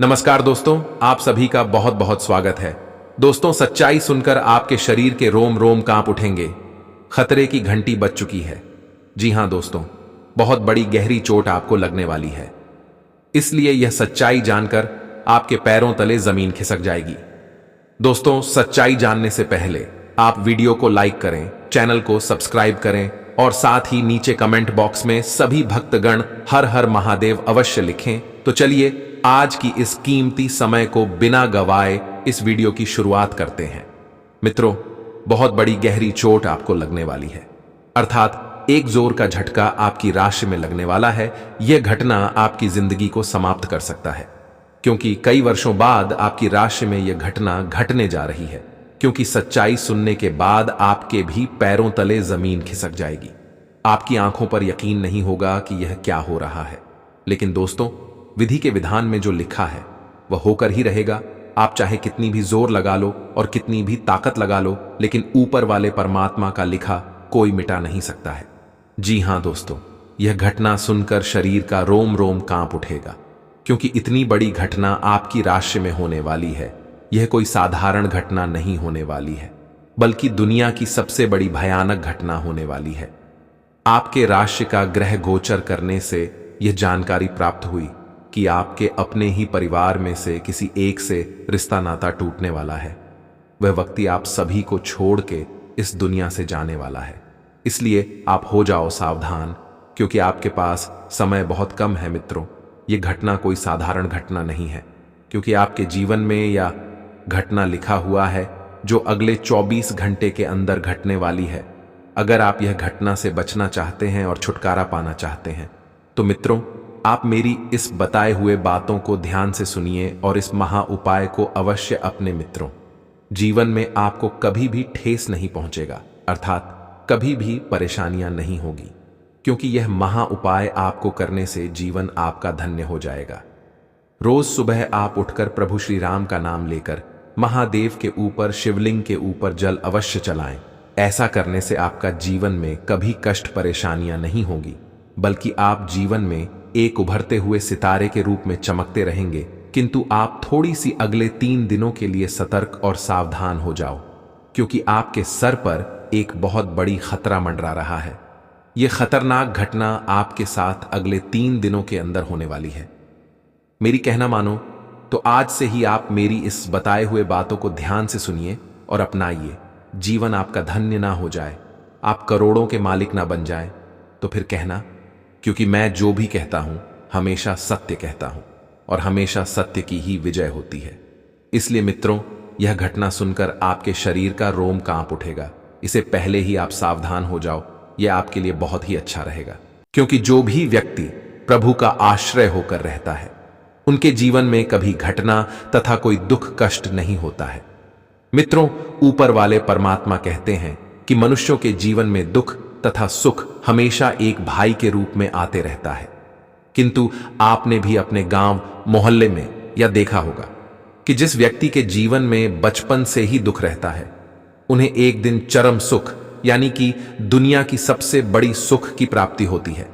नमस्कार दोस्तों, आप सभी का बहुत बहुत स्वागत है। दोस्तों, सच्चाई सुनकर आपके शरीर के रोम रोम कांप उठेंगे। खतरे की घंटी बज चुकी है। जी हां दोस्तों, बहुत बड़ी गहरी चोट आपको लगने वाली है। इसलिए यह सच्चाई जानकर आपके पैरों तले जमीन खिसक जाएगी। दोस्तों, सच्चाई जानने से पहले आप वीडियो को लाइक करें, चैनल को सब्सक्राइब करें और साथ ही नीचे कमेंट बॉक्स में सभी भक्तगण हर हर महादेव अवश्य लिखें। तो चलिए आज की इस कीमती समय को बिना गवाए इस वीडियो की शुरुआत करते हैं। मित्रों, बहुत बड़ी गहरी चोट आपको लगने वाली है, अर्थात एक जोर का झटका आपकी राशि में लगने वाला है। यह घटना आपकी जिंदगी को समाप्त कर सकता है, क्योंकि कई वर्षों बाद आपकी राशि में यह घटना घटने जा रही है। क्योंकि सच्चाई सुनने के बाद आपके भी पैरों तले जमीन खिसक जाएगी। आपकी आंखों पर यकीन नहीं होगा कि यह क्या हो रहा है। लेकिन दोस्तों, विधि के विधान में जो लिखा है वह होकर ही रहेगा। आप चाहे कितनी भी जोर लगा लो और कितनी भी ताकत लगा लो, लेकिन ऊपर वाले परमात्मा का लिखा कोई मिटा नहीं सकता है। जी हां दोस्तों, यह घटना सुनकर शरीर का रोम रोम कांप उठेगा, क्योंकि इतनी बड़ी घटना आपकी राशि में होने वाली है। यह कोई साधारण घटना नहीं होने वाली है, बल्कि दुनिया की सबसे बड़ी भयानक घटना होने वाली है। आपके राशि का ग्रह गोचर करने से यह जानकारी प्राप्त हुई कि आपके अपने ही परिवार में से किसी एक से रिश्ता नाता टूटने वाला है। वह व्यक्ति आप सभी को छोड़ के इस दुनिया से जाने वाला है। इसलिए आप हो जाओ सावधान, क्योंकि आपके पास समय बहुत कम है। मित्रों, यह घटना कोई साधारण घटना नहीं है, क्योंकि आपके जीवन में यह घटना लिखा हुआ है जो अगले 24 घंटे के अंदर घटने वाली है। अगर आप यह घटना से बचना चाहते हैं और छुटकारा पाना चाहते हैं तो मित्रों, आप मेरी इस बताए हुए बातों को ध्यान से सुनिए और इस महा उपाय को अवश्य अपने मित्रों, जीवन में आपको कभी भी ठेस नहीं पहुंचेगा, अर्थात कभी भी परेशानियां नहीं होगी, क्योंकि यह महा उपाय आपको करने से जीवन आपका धन्य हो जाएगा। रोज सुबह आप उठकर प्रभु श्री राम का नाम लेकर महादेव के ऊपर, शिवलिंग के ऊपर जल अवश्य चलाएं। ऐसा करने से आपका जीवन में कभी कष्ट परेशानियां नहीं होगी, बल्कि आप जीवन में एक उभरते हुए सितारे के रूप में चमकते रहेंगे। किंतु आप थोड़ी सी अगले 3 दिनों के लिए सतर्क और सावधान हो जाओ, क्योंकि आपके सर पर एक बहुत बड़ी खतरा मंडरा रहा है। यह खतरनाक घटना आपके साथ अगले 3 दिनों के अंदर होने वाली है। मेरी कहना मानो तो आज से ही आप मेरी इस बताए हुए बातों को ध्यान से सुनिए और अपनाइए। जीवन आपका धन्य ना हो जाए, आप करोड़ों के मालिक ना बन जाए तो फिर कहना, क्योंकि मैं जो भी कहता हूं हमेशा सत्य कहता हूं और हमेशा सत्य की ही विजय होती है। इसलिए मित्रों, यह घटना सुनकर आपके शरीर का रोम कांप उठेगा। इसे पहले ही आप सावधान हो जाओ, यह आपके लिए बहुत ही अच्छा रहेगा। क्योंकि जो भी व्यक्ति प्रभु का आश्रय होकर रहता है, उनके जीवन में कभी घटना तथा कोई दुख कष्ट नहीं होता है। मित्रों, ऊपर वाले परमात्मा कहते हैं कि मनुष्यों के जीवन में दुख तथा सुख हमेशा एक भाई के रूप में आते रहता है। किंतु आपने भी अपने गांव मोहल्ले में यह देखा होगा कि जिस व्यक्ति के जीवन में बचपन से ही दुख रहता है, उन्हें एक दिन चरम सुख यानी कि दुनिया की सबसे बड़ी सुख की प्राप्ति होती है।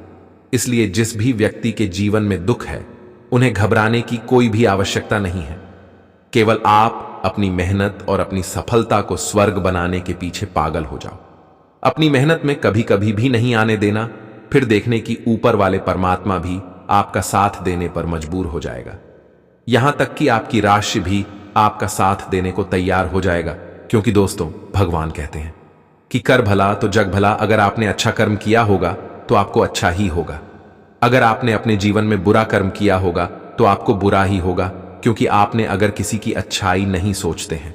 इसलिए जिस भी व्यक्ति के जीवन में दुख है, उन्हें घबराने की कोई भी आवश्यकता नहीं है। केवल आप अपनी मेहनत और अपनी सफलता को स्वर्ग बनाने के पीछे पागल हो जाओ। अपनी मेहनत में कभी कभी भी नहीं आने देना, फिर देखने की ऊपर वाले परमात्मा भी आपका साथ देने पर मजबूर हो जाएगा। यहां तक कि आपकी राशि भी आपका साथ देने को तैयार हो जाएगा। क्योंकि दोस्तों, भगवान कहते हैं कि कर भला तो जग भला। अगर आपने अच्छा कर्म किया होगा तो आपको अच्छा ही होगा। अगर आपने अपने जीवन में बुरा कर्म किया होगा तो आपको बुरा ही होगा, क्योंकि आपने अगर किसी की अच्छाई नहीं सोचते हैं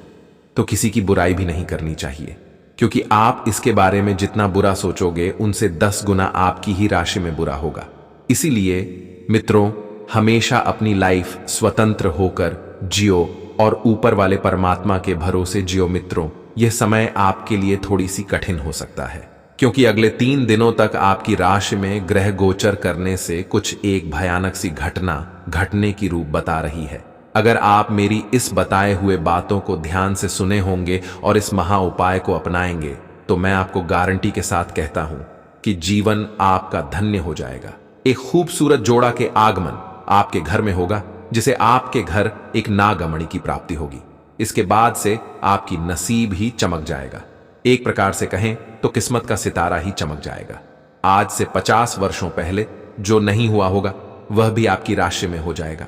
तो किसी की बुराई भी नहीं करनी चाहिए, क्योंकि आप इसके बारे में जितना बुरा सोचोगे उनसे 10 गुना आपकी ही राशि में बुरा होगा। इसीलिए मित्रों, हमेशा अपनी लाइफ स्वतंत्र होकर जियो और ऊपर वाले परमात्मा के भरोसे जियो। मित्रों, यह समय आपके लिए थोड़ी सी कठिन हो सकता है, क्योंकि अगले 3 दिनों तक आपकी राशि में ग्रह गोचर करने से कुछ एक भयानक सी घटना घटने की रूप बता रही है। अगर आप मेरी इस बताए हुए बातों को ध्यान से सुने होंगे और इस महा उपाय को अपनाएंगे, तो मैं आपको गारंटी के साथ कहता हूं कि जीवन आपका धन्य हो जाएगा। एक खूबसूरत जोड़ा के आगमन आपके घर में होगा, जिसे आपके घर एक नागमणि की प्राप्ति होगी। इसके बाद से आपकी नसीब ही चमक जाएगा। एक प्रकार से कहें तो किस्मत का सितारा ही चमक जाएगा। आज से 50 वर्षों पहले जो नहीं हुआ होगा वह भी आपकी राशि में हो जाएगा।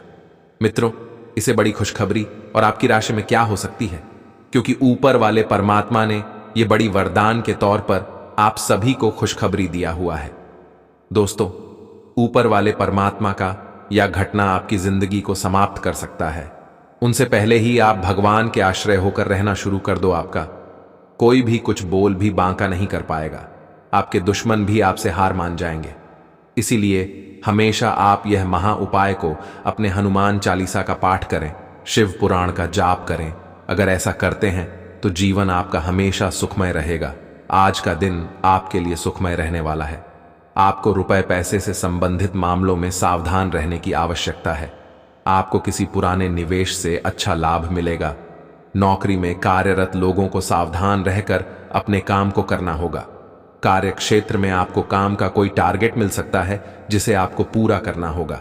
मित्रों, इसे बड़ी खुशखबरी और आपकी राशि में क्या हो सकती है, क्योंकि ऊपर वाले परमात्मा ने यह बड़ी वरदान के तौर पर आप सभी को खुशखबरी दिया हुआ है। दोस्तों, ऊपर वाले परमात्मा का यह घटना आपकी जिंदगी को समाप्त कर सकता है। उनसे पहले ही आप भगवान के आश्रय होकर रहना शुरू कर दो। आपका कोई भी कुछ बोल भी बांका नहीं कर पाएगा। आपके दुश्मन भी आपसे हार मान जाएंगे। इसीलिए हमेशा आप यह महा उपाय को अपने हनुमान चालीसा का पाठ करें, शिव पुराण का जाप करें। अगर ऐसा करते हैं तो जीवन आपका हमेशा सुखमय रहेगा। आज का दिन आपके लिए सुखमय रहने वाला है। आपको रुपए पैसे से संबंधित मामलों में सावधान रहने की आवश्यकता है। आपको किसी पुराने निवेश से अच्छा लाभ मिलेगा। नौकरी में कार्यरत लोगों को सावधान रहकर अपने काम को करना होगा। कार्य क्षेत्र में आपको काम का कोई टारगेट मिल सकता है जिसे आपको पूरा करना होगा।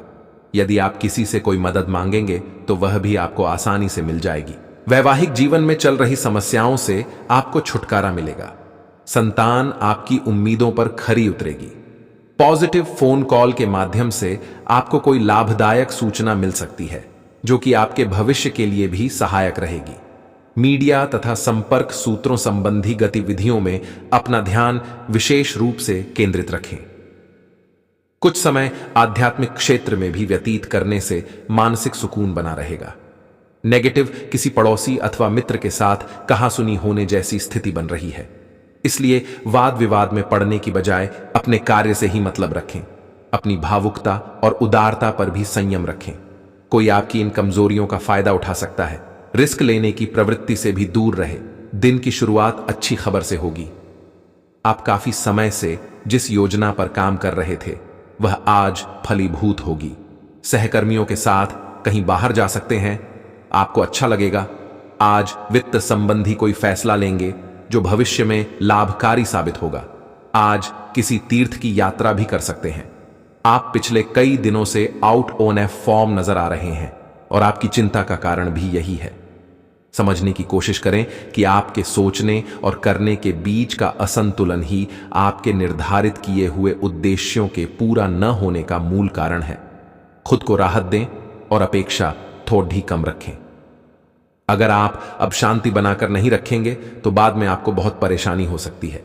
यदि आप किसी से कोई मदद मांगेंगे तो वह भी आपको आसानी से मिल जाएगी। वैवाहिक जीवन में चल रही समस्याओं से आपको छुटकारा मिलेगा। संतान आपकी उम्मीदों पर खरी उतरेगी। पॉजिटिव फोन कॉल के माध्यम से आपको कोई लाभदायक सूचना मिल सकती है जो कि आपके भविष्य के लिए भी सहायक रहेगी। मीडिया तथा संपर्क सूत्रों संबंधी गतिविधियों में अपना ध्यान विशेष रूप से केंद्रित रखें। कुछ समय आध्यात्मिक क्षेत्र में भी व्यतीत करने से मानसिक सुकून बना रहेगा। नेगेटिव किसी पड़ोसी अथवा मित्र के साथ कहासुनी होने जैसी स्थिति बन रही है। इसलिए वाद विवाद में पड़ने की बजाय अपने कार्य से ही मतलब रखें। अपनी भावुकता और उदारता पर भी संयम रखें। कोई आपकी इन कमजोरियों का फायदा उठा सकता है। रिस्क लेने की प्रवृत्ति से भी दूर रहे। दिन की शुरुआत अच्छी खबर से होगी। आप काफी समय से जिस योजना पर काम कर रहे थे वह आज फलीभूत होगी। सहकर्मियों के साथ कहीं बाहर जा सकते हैं। आपको अच्छा लगेगा। आज वित्त संबंधी कोई फैसला लेंगे जो भविष्य में लाभकारी साबित होगा। आज किसी तीर्थ की यात्रा भी कर सकते हैं। आप पिछले कई दिनों से आउट ऑन ए फॉर्म नजर आ रहे हैं और आपकी चिंता का कारण भी यही है। समझने की कोशिश करें कि आपके सोचने और करने के बीच का असंतुलन ही आपके निर्धारित किए हुए उद्देश्यों के पूरा न होने का मूल कारण है। खुद को राहत दें और अपेक्षा थोड़ी कम रखें। अगर आप अब शांति बनाकर नहीं रखेंगे तो बाद में आपको बहुत परेशानी हो सकती है।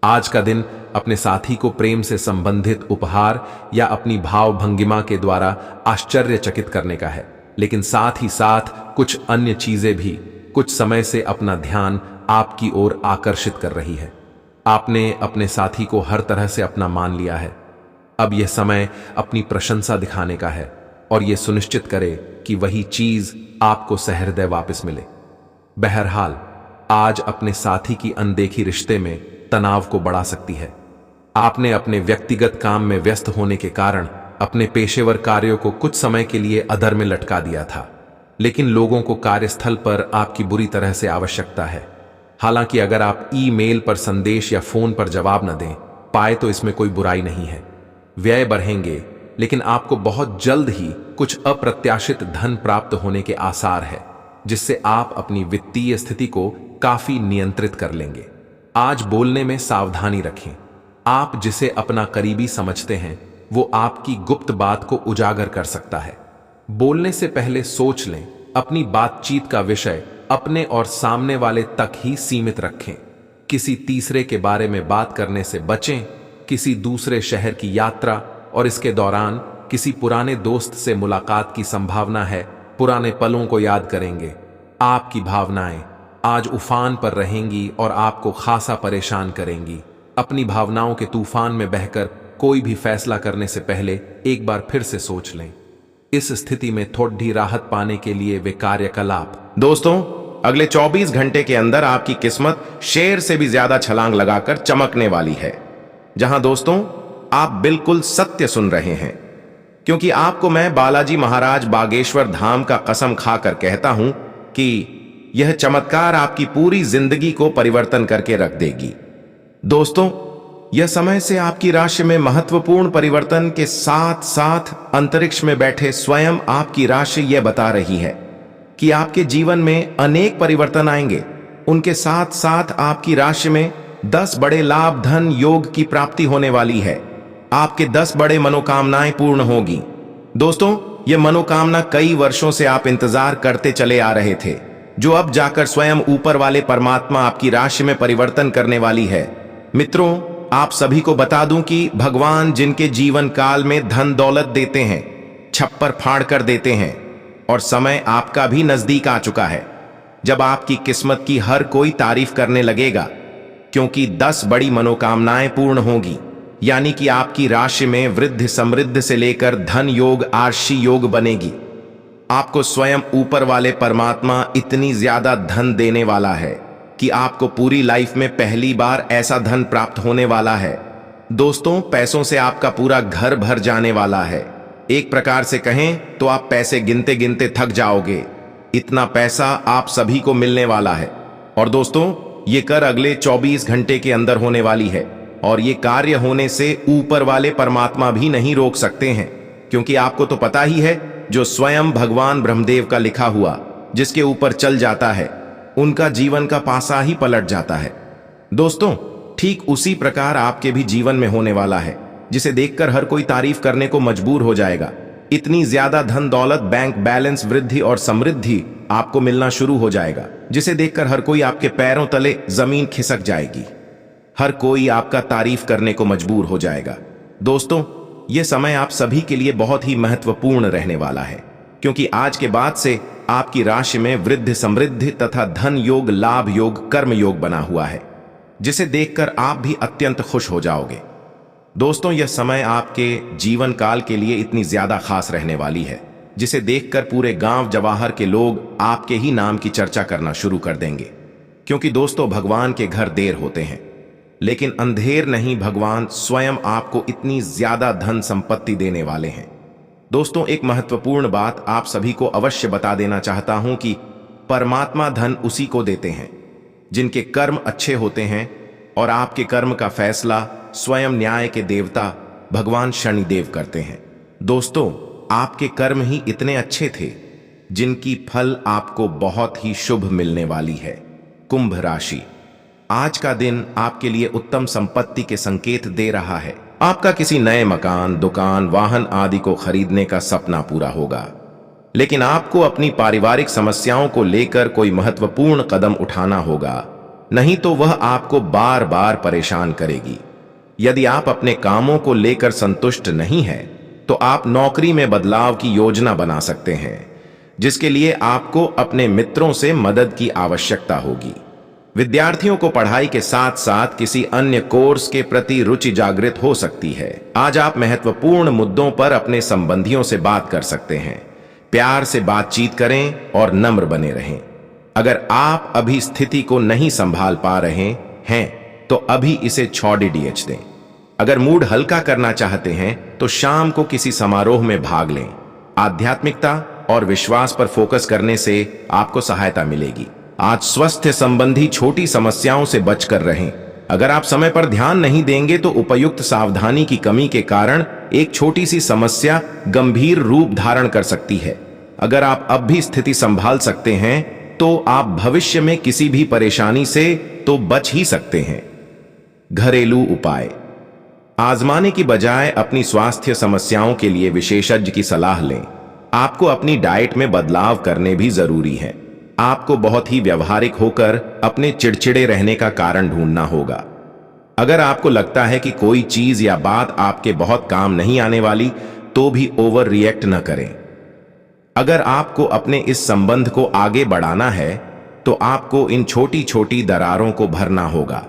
आज का दिन अपने साथी को प्रेम से संबंधित उपहार या अपनी भाव भंगिमा के द्वारा आश्चर्यचकित करने का है, लेकिन साथ ही साथ कुछ अन्य चीजें भी कुछ समय से अपना ध्यान आपकी ओर आकर्षित कर रही है। आपने अपने साथी को हर तरह से अपना मान लिया है। अब यह समय अपनी प्रशंसा दिखाने का है और यह सुनिश्चित करे कि वही चीज आपको सहृदय वापस मिले। बहरहाल, आज अपने साथी की अनदेखी रिश्ते में तनाव को बढ़ा सकती है। आपने अपने व्यक्तिगत काम में व्यस्त होने के कारण अपने पेशेवर कार्यों को कुछ समय के लिए अधर में लटका दिया था, लेकिन लोगों को कार्यस्थल पर आपकी बुरी तरह से आवश्यकता है। हालांकि अगर आप ईमेल पर संदेश या फोन पर जवाब न दें पाए तो इसमें कोई बुराई नहीं है। व्यय बढ़ेंगे, लेकिन आपको बहुत जल्द ही कुछ अप्रत्याशित धन प्राप्त होने के आसार है, जिससे आप अपनी वित्तीय स्थिति को काफी नियंत्रित कर लेंगे। आज बोलने में सावधानी रखें। आप जिसे अपना करीबी समझते हैं वो आपकी गुप्त बात को उजागर कर सकता है। बोलने से पहले सोच लें। अपनी बातचीत का विषय अपने और सामने वाले तक ही सीमित रखें। किसी तीसरे के बारे में बात करने से बचें। किसी दूसरे शहर की यात्रा और इसके दौरान किसी पुराने दोस्त से मुलाकात की संभावना है। पुराने पलों को याद करेंगे। आपकी भावनाएं आज उफान पर रहेंगी और आपको खासा परेशान करेंगी। अपनी भावनाओं के तूफान में बहकर कोई भी फैसला करने से पहले एक बार फिर से सोच लें। इस स्थिति में थोड़ी राहत पाने के लिए वे कार्यकलाप। दोस्तों, अगले 24 घंटे के अंदर आपकी किस्मत शेर से भी ज्यादा छलांग लगाकर चमकने वाली है। जहां दोस्तों आप बिल्कुल सत्य सुन रहे हैं, क्योंकि आपको मैं बालाजी महाराज बागेश्वर धाम का कसम खाकर कहता हूं कि यह चमत्कार आपकी पूरी जिंदगी को परिवर्तन करके रख देगी। दोस्तों, यह समय से आपकी राशि में महत्वपूर्ण परिवर्तन के साथ साथ अंतरिक्ष में बैठे स्वयं आपकी राशि यह बता रही है कि आपके जीवन में अनेक परिवर्तन आएंगे। उनके साथ साथ आपकी राशि में 10 बड़े लाभ धन योग की प्राप्ति होने वाली है। आपके 10 बड़े मनोकामनाएं पूर्ण होगी। दोस्तों, यह मनोकामना कई वर्षों से आप इंतजार करते चले आ रहे थे, जो अब जाकर स्वयं ऊपर वाले परमात्मा आपकी राशि में परिवर्तन करने वाली है। मित्रों, आप सभी को बता दूं कि भगवान जिनके जीवन काल में धन दौलत देते हैं, छप्पर फाड़ कर देते हैं, और समय आपका भी नजदीक आ चुका है जब आपकी किस्मत की हर कोई तारीफ करने लगेगा, क्योंकि 10 बड़ी मनोकामनाएं पूर्ण होगी। यानी कि आपकी राशि में वृद्धि समृद्धि से लेकर धन योग आर्षी योग बनेगी। आपको स्वयं ऊपर वाले परमात्मा इतनी ज्यादा धन देने वाला है कि आपको पूरी लाइफ में पहली बार ऐसा धन प्राप्त होने वाला है। दोस्तों, पैसों से आपका पूरा घर भर जाने वाला है। एक प्रकार से कहें तो आप पैसे गिनते गिनते थक जाओगे। इतना पैसा आप सभी को मिलने वाला है। और दोस्तों, ये कर अगले 24 घंटे के अंदर होने वाली है, और ये कार्य होने से ऊपर वाले परमात्मा भी नहीं रोक सकते हैं, क्योंकि आपको तो पता ही है, जो स्वयं भगवान ब्रह्मदेव का लिखा हुआ जिसके ऊपर चल जाता है, उनका जीवन का पासा ही पलट जाता है। दोस्तों, ठीक उसी प्रकार आपके भी जीवन में होने वाला है, जिसे देखकर हर कोई तारीफ करने को मजबूर हो जाएगा। इतनी ज्यादा धन दौलत, बैंक बैलेंस, वृद्धि और समृद्धि आपको मिलना शुरू हो जाएगा, जिसे देखकर हर कोई आपके पैरों तले जमीन खिसक जाएगी। हर कोई आपका तारीफ करने को मजबूर हो जाएगा। दोस्तों, यह समय आप सभी के लिए बहुत ही महत्वपूर्ण रहने वाला है, क्योंकि आज के बाद से आपकी राशि में वृद्धि समृद्धि तथा धन योग, लाभ योग, कर्म योग बना हुआ है, जिसे देखकर आप भी अत्यंत खुश हो जाओगे। दोस्तों, यह समय आपके जीवन काल के लिए इतनी ज्यादा खास रहने वाली है, जिसे देखकर पूरे गांव जवाहर के लोग आपके ही नाम की चर्चा करना शुरू कर देंगे। क्योंकि दोस्तों, भगवान के घर देर होते हैं, लेकिन अंधेर नहीं, भगवान स्वयं आपको इतनी ज्यादा धन संपत्ति देने वाले हैं। दोस्तों, एक महत्वपूर्ण बात आप सभी को अवश्य बता देना चाहता हूं कि परमात्मा धन उसी को देते हैं जिनके कर्म अच्छे होते हैं, और आपके कर्म का फैसला स्वयं न्याय के देवता भगवान शनिदेव करते हैं। दोस्तों, आपके कर्म ही इतने अच्छे थे जिनकी फल आपको बहुत ही शुभ मिलने वाली है। कुंभ राशि, आज का दिन आपके लिए उत्तम संपत्ति के संकेत दे रहा है। आपका किसी नए मकान, दुकान, वाहन आदि को खरीदने का सपना पूरा होगा, लेकिन आपको अपनी पारिवारिक समस्याओं को लेकर कोई महत्वपूर्ण कदम उठाना होगा, नहीं तो वह आपको बार बार परेशान करेगी। यदि आप अपने कामों को लेकर संतुष्ट नहीं हैं, तो आप नौकरी में बदलाव की योजना बना सकते हैं, जिसके लिए आपको अपने मित्रों से मदद की आवश्यकता होगी। विद्यार्थियों को पढ़ाई के साथ साथ किसी अन्य कोर्स के प्रति रुचि जागृत हो सकती है। आज आप महत्वपूर्ण मुद्दों पर अपने संबंधियों से बात कर सकते हैं। प्यार से बातचीत करें और नम्र बने रहें। अगर आप अभी स्थिति को नहीं संभाल पा रहे हैं, तो अभी इसे छोड़ दें। अगर मूड हल्का करना चाहते हैं, तो शाम को किसी समारोह में भाग लें। आध्यात्मिकता और विश्वास पर फोकस करने से आपको सहायता मिलेगी। आज स्वास्थ्य संबंधी छोटी समस्याओं से बचकर रहें। अगर आप समय पर ध्यान नहीं देंगे, तो उपयुक्त सावधानी की कमी के कारण एक छोटी सी समस्या गंभीर रूप धारण कर सकती है। अगर आप अब भी स्थिति संभाल सकते हैं, तो आप भविष्य में किसी भी परेशानी से तो बच ही सकते हैं। घरेलू उपाय आजमाने की बजाय अपनी स्वास्थ्य समस्याओं के लिए विशेषज्ञ की सलाह लें। आपको अपनी डाइट में बदलाव करने भी जरूरी है। आपको बहुत ही व्यवहारिक होकर अपने चिड़चिड़े रहने का कारण ढूंढना होगा। अगर आपको लगता है कि कोई चीज या बात आपके बहुत काम नहीं आने वाली, तो भी ओवर रिएक्ट न करें। अगर आपको अपने इस संबंध को आगे बढ़ाना है, तो आपको इन छोटी छोटी दरारों को भरना होगा।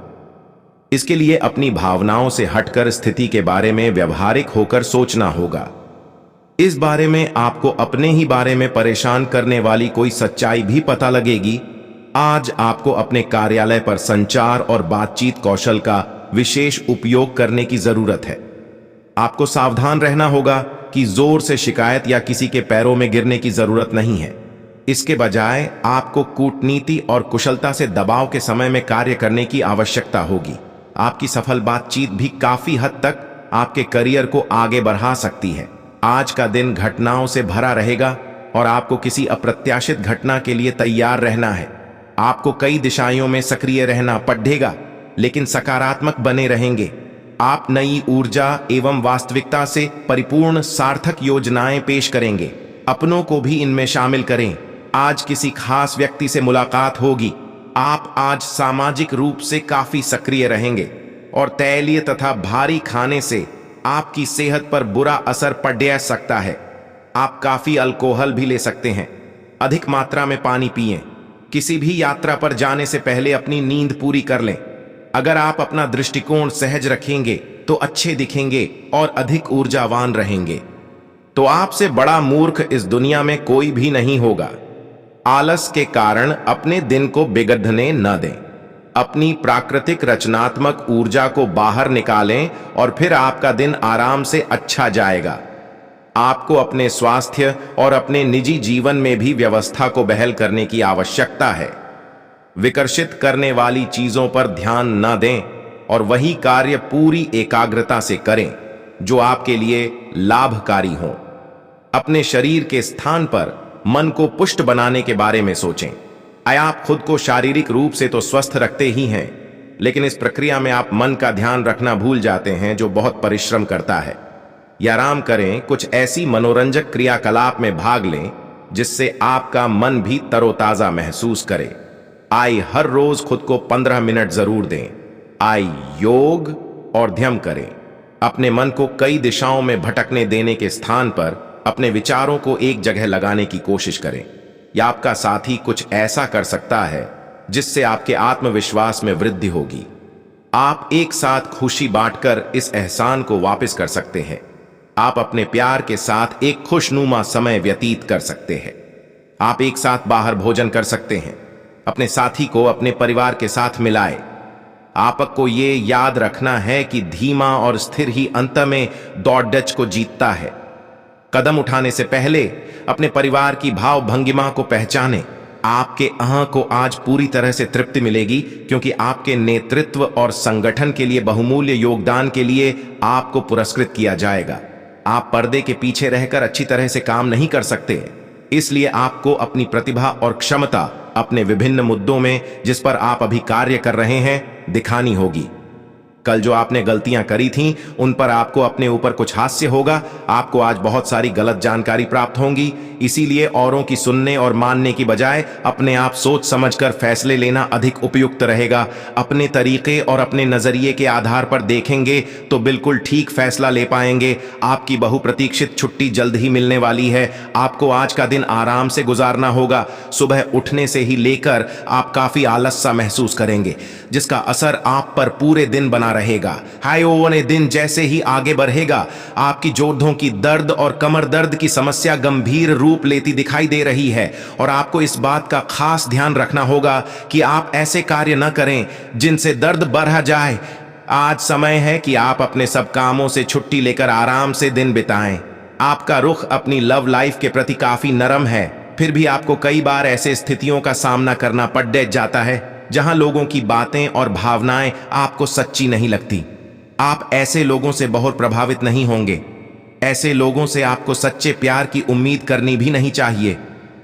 इसके लिए अपनी भावनाओं से हटकर स्थिति के बारे में व्यवहारिक होकर सोचना होगा। इस बारे में आपको अपने ही बारे में परेशान करने वाली कोई सच्चाई भी पता लगेगी। आज आपको अपने कार्यालय पर संचार और बातचीत कौशल का विशेष उपयोग करने की जरूरत है। आपको सावधान रहना होगा कि जोर से शिकायत या किसी के पैरों में गिरने की जरूरत नहीं है। इसके बजाय आपको कूटनीति और कुशलता से दबाव के समय में कार्य करने की आवश्यकता होगी। आपकी सफल बातचीत भी काफी हद तक आपके करियर को आगे बढ़ा सकती है। आज का दिन घटनाओं से भरा रहेगा और आपको किसी अप्रत्याशित घटना के लिए तैयार रहना है। आपको कई दिशाओं में सक्रिय रहना पड़ेगा, लेकिन सकारात्मक बने रहेंगे। आप नई ऊर्जा एवं वास्तविकता से परिपूर्ण सार्थक योजनाएं पेश करेंगे। अपनों को भी इनमें शामिल करें। आज किसी खास व्यक्ति से मुलाकात होगी। आप आज सामाजिक रूप से काफी सक्रिय रहेंगे और तैलीय तथा भारी खाने से आपकी सेहत पर बुरा असर पड़ सकता है। आप काफी अल्कोहल भी ले सकते हैं। अधिक मात्रा में पानी पिएं। किसी भी यात्रा पर जाने से पहले अपनी नींद पूरी कर लें। अगर आप अपना दृष्टिकोण सहज रखेंगे तो अच्छे दिखेंगे और अधिक ऊर्जावान रहेंगे। तो आपसे बड़ा मूर्ख इस दुनिया में कोई भी नहीं होगा। आलस के कारण अपने दिन को बिगड़ने न दें। अपनी प्राकृतिक रचनात्मक ऊर्जा को बाहर निकालें और फिर आपका दिन आराम से अच्छा जाएगा। आपको अपने स्वास्थ्य और अपने निजी जीवन में भी व्यवस्था को बहाल करने की आवश्यकता है। विकर्षित करने वाली चीजों पर ध्यान न दें और वही कार्य पूरी एकाग्रता से करें जो आपके लिए लाभकारी हो। अपने शरीर के स्थान पर मन को पुष्ट बनाने के बारे में सोचें। आप खुद को शारीरिक रूप से तो स्वस्थ रखते ही हैं, लेकिन इस प्रक्रिया में आप मन का ध्यान रखना भूल जाते हैं जो बहुत परिश्रम करता है। या आराम करें, कुछ ऐसी मनोरंजक क्रियाकलाप में भाग लें जिससे आपका मन भी तरोताजा महसूस करे। हर रोज खुद को 15 मिनट जरूर दें। योग और ध्यान करें। अपने मन को कई दिशाओं में भटकने देने के स्थान पर अपने विचारों को एक जगह लगाने की कोशिश करें। या आपका साथी कुछ ऐसा कर सकता है जिससे आपके आत्मविश्वास में वृद्धि होगी। आप एक साथ खुशी बांटकर इस एहसान को वापस कर सकते हैं। आप अपने प्यार के साथ एक खुशनुमा समय व्यतीत कर सकते हैं। आप एक साथ बाहर भोजन कर सकते हैं। अपने साथी को अपने परिवार के साथ मिलाएं। आपको ये याद रखना है कि धीमा और स्थिर ही अंत में दौड़ को जीतता है। कदम उठाने से पहले अपने परिवार की भाव भंगिमा को पहचानें। आपके अहं को आज पूरी तरह से तृप्ति मिलेगी क्योंकि आपके नेतृत्व और संगठन के लिए बहुमूल्य योगदान के लिए आपको पुरस्कृत किया जाएगा। आप पर्दे के पीछे रहकर अच्छी तरह से काम नहीं कर सकते, इसलिए आपको अपनी प्रतिभा और क्षमता अपने विभिन्न मुद्दों में जिस पर आप अभी कार्य कर रहे हैं दिखानी होगी। कल जो आपने गलतियां करी थीं उन पर आपको अपने ऊपर कुछ हास्य होगा। आपको आज बहुत सारी गलत जानकारी प्राप्त होंगी, इसीलिए औरों की सुनने और मानने की बजाय अपने आप सोच समझकर फैसले लेना अधिक उपयुक्त रहेगा। अपने तरीके और अपने नजरिए के आधार पर देखेंगे तो बिल्कुल ठीक फैसला ले पाएंगे। आपकी बहुप्रतीक्षित छुट्टी जल्द ही मिलने वाली है। आपको आज का दिन आराम से गुजारना होगा। सुबह उठने से ही लेकर आप काफी आलस सा महसूस करेंगे जिसका असर आप पर पूरे दिन बना रहेगा। ने दिन जैसे ही आगे बढ़ेगा आपकी जोड़ों की दर्द और कमर दर्द की समस्या गंभीर रूप लेती दिखाई दे रही है और आपको इस बात का खास ध्यान रखना होगा कि आप ऐसे कार्य न करें जिनसे दर्द बढ़ जाए। आज समय है कि आप अपने सब कामों से छुट्टी लेकर आराम से दिन बिताएं। आपका रुख अपनी लव लाइफ के प्रति काफी नरम है, फिर भी आपको कई बार ऐसे स्थितियों का सामना करना पड़ जाता है जहां लोगों की बातें और भावनाएं आपको सच्ची नहीं लगती। आप ऐसे लोगों से बहुत प्रभावित नहीं होंगे। ऐसे लोगों से आपको सच्चे प्यार की उम्मीद करनी भी नहीं चाहिए।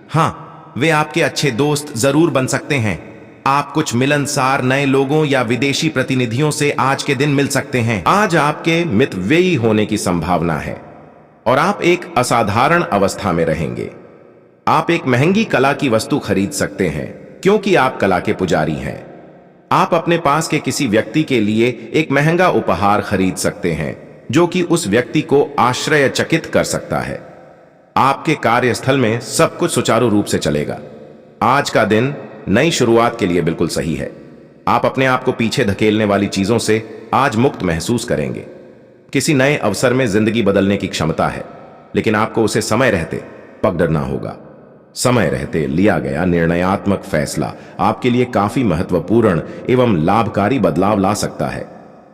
हाँ, वे आपके अच्छे दोस्त जरूर बन सकते हैं। आप कुछ मिलनसार नए लोगों या विदेशी प्रतिनिधियों से आज के दिन मिल सकते हैं। आज आपके मितव्ययी होने की संभावना है और आप एक असाधारण अवस्था में रहेंगे। आप एक महंगी कला की वस्तु खरीद सकते हैं क्योंकि आप कला के पुजारी हैं। आप अपने पास के किसी व्यक्ति के लिए एक महंगा उपहार खरीद सकते हैं जो कि उस व्यक्ति को आश्चर्यचकित कर सकता है। आपके कार्यस्थल में सब कुछ सुचारू रूप से चलेगा। आज का दिन नई शुरुआत के लिए बिल्कुल सही है। आप अपने आप को पीछे धकेलने वाली चीजों से आज मुक्त महसूस करेंगे। किसी नए अवसर में जिंदगी बदलने की क्षमता है, लेकिन आपको उसे समय रहते पकड़ना होगा। समय रहते लिया गया निर्णयात्मक फैसला आपके लिए काफी महत्वपूर्ण एवं लाभकारी बदलाव ला सकता है।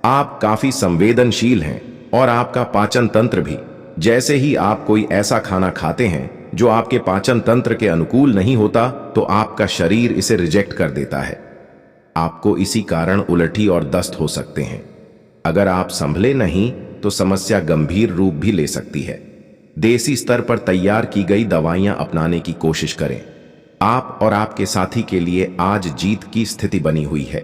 आप काफी संवेदनशील हैं और आपका पाचन तंत्र भी। जैसे ही आप कोई ऐसा खाना खाते हैं जो आपके पाचन तंत्र के अनुकूल नहीं होता तो आपका शरीर इसे रिजेक्ट कर देता है। आपको इसी कारण उलटी और दस्त हो सकते हैं। अगर आप संभले नहीं तो समस्या गंभीर रूप भी ले सकती है। देसी स्तर पर तैयार की गई दवाइयां अपनाने की कोशिश करें। आप और आपके साथी के लिए आज जीत की स्थिति बनी हुई है।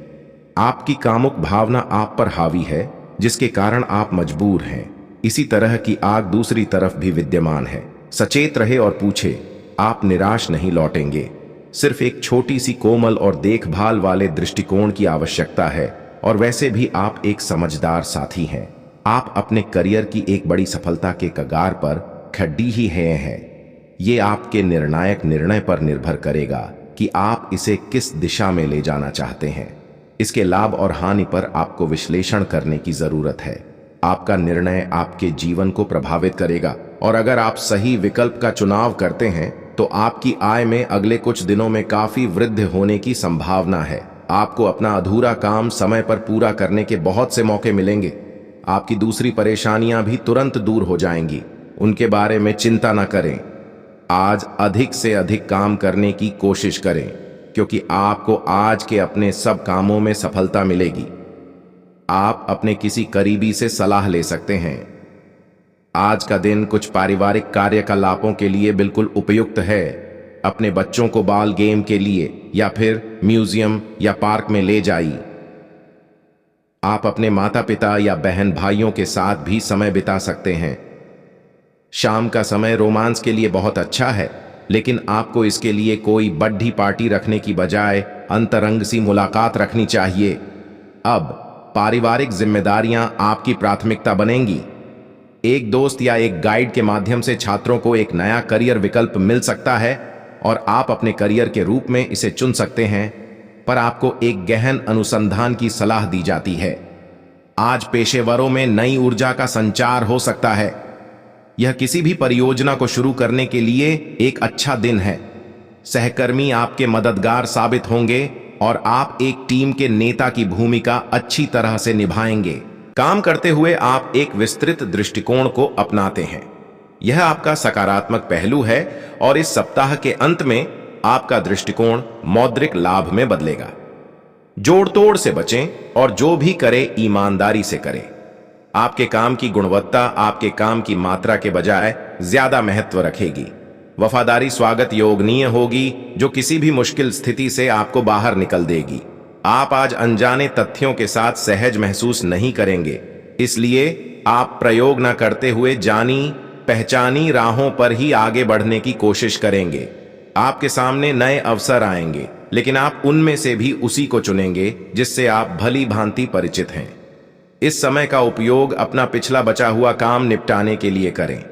आपकी कामुक भावना आप पर हावी है, जिसके कारण आप मजबूर हैं। इसी तरह की आग दूसरी तरफ भी विद्यमान है। सचेत रहे और पूछे, आप निराश नहीं लौटेंगे। सिर्फ एक छोटी सी कोमल और देखभाल वाले दृष्टिकोण की आवश्यकता है, और वैसे भी आप एक समझदार साथी हैं। आप अपने करियर की एक बड़ी सफलता के कगार पर खड़ी ही हैं। ये आपके निर्णायक निर्णय पर निर्भर करेगा कि आप इसे किस दिशा में ले जाना चाहते हैं। इसके लाभ और हानि पर आपको विश्लेषण करने की जरूरत है। आपका निर्णय आपके जीवन को प्रभावित करेगा, और अगर आप सही विकल्प का चुनाव करते हैं तो आपकी आय में अगले कुछ दिनों में काफी वृद्धि होने की संभावना है। आपको अपना अधूरा काम समय पर पूरा करने के बहुत से मौके मिलेंगे। आपकी दूसरी परेशानियां भी तुरंत दूर हो जाएंगी। उनके बारे में चिंता न करें। आज अधिक से अधिक काम करने की कोशिश करें, क्योंकि आपको आज के अपने सब कामों में सफलता मिलेगी। आप अपने किसी करीबी से सलाह ले सकते हैं। आज का दिन कुछ पारिवारिक कार्यकलापों के लिए बिल्कुल उपयुक्त है। अपने बच्चों को बॉल गेम के लिए या फिर म्यूजियम या पार्क में ले जाइए। आप अपने माता पिता या बहन भाइयों के साथ भी समय बिता सकते हैं। शाम का समय रोमांस के लिए बहुत अच्छा है, लेकिन आपको इसके लिए कोई बड्ढी पार्टी रखने की बजाय अंतरंग सी मुलाकात रखनी चाहिए। अब पारिवारिक जिम्मेदारियां आपकी प्राथमिकता बनेंगी। एक दोस्त या एक गाइड के माध्यम से छात्रों को एक नया करियर विकल्प मिल सकता है, और आप अपने करियर के रूप में इसे चुन सकते हैं, पर आपको एक गहन अनुसंधान की सलाह दी जाती है। आज पेशेवरों में नई ऊर्जा का संचार हो सकता है। यह किसी भी परियोजना को शुरू करने के लिए एक अच्छा दिन है। सहकर्मी आपके मददगार साबित होंगे, और आप एक टीम के नेता की भूमिका अच्छी तरह से निभाएंगे। काम करते हुए आप एक विस्तृत दृष्टिकोण को अपनाते हैं। यह आपका सकारात्मक पहलू है, और इस सप्ताह के अंत में आपका दृष्टिकोण मौद्रिक लाभ में बदलेगा। जोड़ तोड़ से बचें, और जो भी करे ईमानदारी से करें। आपके काम की गुणवत्ता आपके काम की मात्रा के बजाय ज्यादा महत्व रखेगी। वफादारी स्वागत योग्य होगी, जो किसी भी मुश्किल स्थिति से आपको बाहर निकल देगी। आप आज अनजाने तथ्यों के साथ सहज महसूस नहीं करेंगे, इसलिए आप प्रयोग न करते हुए जानी पहचानी राहों पर ही आगे बढ़ने की कोशिश करेंगे। आपके सामने नए अवसर आएंगे, लेकिन आप उनमें से भी उसी को चुनेंगे जिससे आप भली भांति परिचित हैं। इस समय का उपयोग अपना पिछला बचा हुआ काम निपटाने के लिए करें।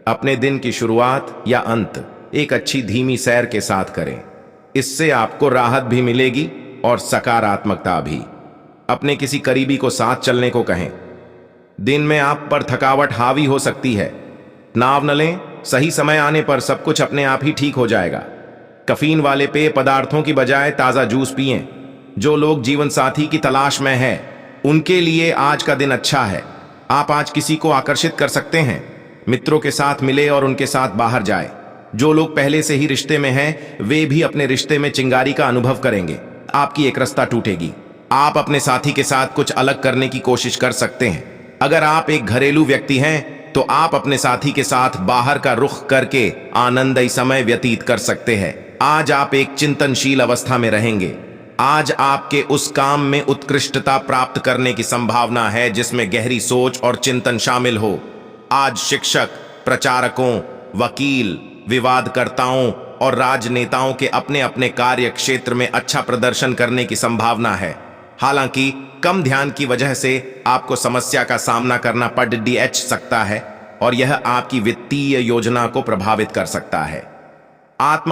अपने दिन की शुरुआत या अंत एक अच्छी धीमी सैर के साथ करें। इससे आपको राहत भी मिलेगी और सकारात्मकता भी। अपने किसी करीबी को साथ चलने को कहें। दिन में आप पर थकावट हावी हो सकती है। तनाव न लें, सही समय आने पर सब कुछ अपने आप ही ठीक हो जाएगा। कैफीन वाले पेय पदार्थों की बजाय ताजा जूस पिएं। जो लोग जीवन साथी की तलाश में हैं, उनके लिए आज का दिन अच्छा है। आप आज किसी को आकर्षित कर सकते हैं। मित्रों के साथ मिले और उनके साथ बाहर जाए। जो लोग पहले से ही रिश्ते में हैं, वे भी अपने रिश्ते में चिंगारी का अनुभव करेंगे। आपकी एक रास्ता टूटेगी। आप अपने साथी के साथ कुछ अलग करने की कोशिश कर सकते हैं। अगर आप एक घरेलू व्यक्ति हैं, तो आप अपने साथी के साथ बाहर का रुख करके आनंदमय समय व्यतीत कर सकते हैं। आज आप एक चिंतनशील अवस्था में रहेंगे। आज आपके उस काम में उत्कृष्टता प्राप्त करने की संभावना है जिसमें गहरी सोच और चिंतन शामिल हो। आज शिक्षक, प्रचारकों, वकील, विवादकर्ताओं और राजनेताओं के अपने अपने कार्य क्षेत्र में अच्छा प्रदर्शन करने की संभावना है। हालांकि कम ध्यान की वजह से आपको समस्या का सामना करना पड़ सकता है, और यह आपकी वित्तीय योजना को प्रभावित कर सकता है। आत्म